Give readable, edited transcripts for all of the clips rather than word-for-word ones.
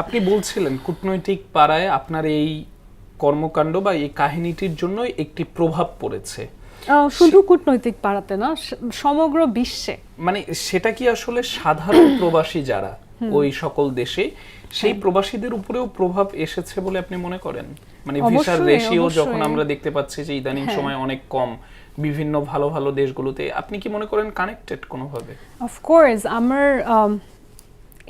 আপনি বলছিলেন কূটনৈতিক পাড়ায় আপনার এই কর্মকাণ্ড বা এই কাহিনীটির জন্য একটি প্রভাব পড়েছে। শুধু কূটনৈতিক পাড়াতে না, সমগ্র বিশ্বে। মানে সেটা কি আসলে সাধারণ প্রবাসী যারা ওই সকল দেশে, সেই প্রবাসীদের উপরেও প্রভাব এসেছে বলে আপনি মনে করেন? মানে ভিসার রেশিও যখন আমরা দেখতে পাচ্ছি যে ইদানিং সময় অনেক কম বিভিন্ন ভালো ভালো দেশগুলোতে, আপনি কি মনে করেন কানেক্টেড কোনোভাবে? অফকোর্স আমার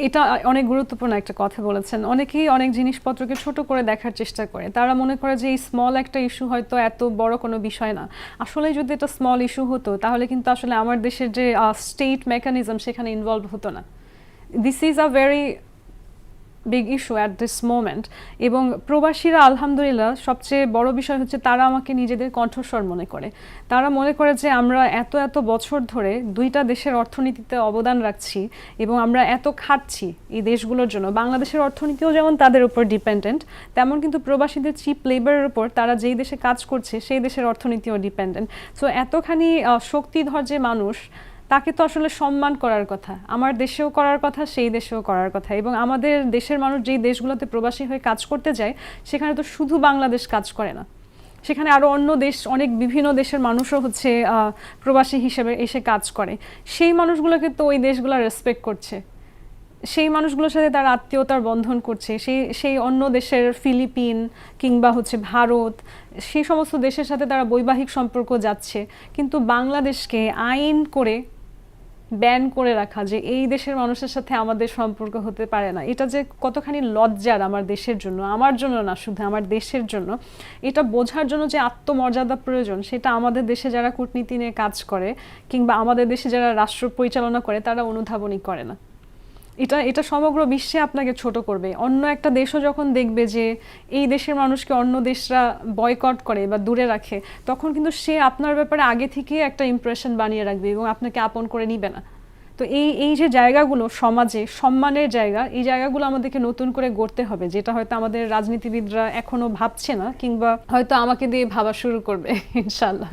এটা অনেক গুরুত্বপূর্ণ একটা কথা বলেছেন। অনেকেই অনেক জিনিসপত্রকে ছোট করে দেখার চেষ্টা করে। তারা মনে করে যে এই স্মল একটা ইস্যু হয়তো এত বড় কোনো বিষয় না। আসলে যদি এটা স্মল ইস্যু হতো তাহলে কিন্তু আসলে আমার দেশের যে স্টেট মেকানিজম সেখানে ইনভলভ হতো না। This is a very big issue at this moment. এবং প্রবাসীরা আলহামদুলিল্লাহ সবচেয়ে বড় বিষয় হচ্ছে তারা আমাকে নিজেদের কণ্ঠস্বর মনে করে। তারা মনে করে যে আমরা এত এত বছর ধরে দুইটা দেশের অর্থনীতিতে অবদান রাখছি এবং আমরা এত খাটছি এই দেশগুলোর জন্য। বাংলাদেশের অর্থনীতিও যেমন তাদের উপর ডিপেন্ডেন্ট, তেমন কিন্তু প্রবাসীদের চিপ লেবারের উপর তারা যেই দেশে কাজ করছে সেই দেশের অর্থনীতিও ডিপেন্ডেন্ট। সো এতখানি শক্তিধর যে মানুষ, তাকে তো আসলে সম্মান করার কথা, আমার দেশেও করার কথা, সেই দেশেও করার কথা। এবং আমাদের দেশের মানুষ যেই দেশগুলোতে প্রবাসী হয়ে কাজ করতে যায় সেখানে তো শুধু বাংলাদেশ কাজ করে না, সেখানে আরও অন্য দেশ, অনেক বিভিন্ন দেশের মানুষও হচ্ছে প্রবাসী হিসেবে এসে কাজ করে। সেই মানুষগুলোকে তো ওই দেশগুলো রেসপেক্ট করছে, সেই মানুষগুলোর সাথে তার আত্মীয়তার বন্ধন করছে। সেই অন্য দেশের ফিলিপিন কিংবা হচ্ছে ভারত, সেই সমস্ত দেশের সাথে তারা বৈবাহিক সম্পর্ক যাচ্ছে। কিন্তু বাংলাদেশকে আইন করে ব্যান করে রাখা যে এই দেশের মানুষের সাথে আমাদের সম্পর্ক হতে পারে না, এটা যে কতখানি লজ্জার আমার দেশের জন্য, আমার জন্য না শুধু আমার দেশের জন্য। এটা বোঝার জন্য যে আত্মমর্যাদা প্রয়োজন, সেটা আমাদের দেশে যারা কূটনীতি নিয়ে কাজ করে কিংবা আমাদের দেশে যারা রাষ্ট্র পরিচালনা করে তারা অনুধাবনই করে না। এটা সমগ্র বিশ্বে আপনাকে ছোট করবে। অন্য একটা দেশও যখন দেখবে যে এই দেশের মানুষকে অন্য দেশরা বয়কট করে বা দূরে রাখে, তখন কিন্তু সে আপনার ব্যাপারে আগে থেকে একটা ইমপ্রেশন বানিয়ে রাখবে এবং আপনাকে আপন করে নিবে না। তো এই যে জায়গাগুলো সমাজে সম্মানের জায়গা, এই জায়গাগুলো আমাদেরকে নতুন করে গড়তে হবে, যেটা হয়তো আমাদের রাজনীতিবিদরা এখনো ভাবছে না, কিংবা হয়তো আমাকে দিয়ে ভাবা শুরু করবে ইনশাল্লাহ।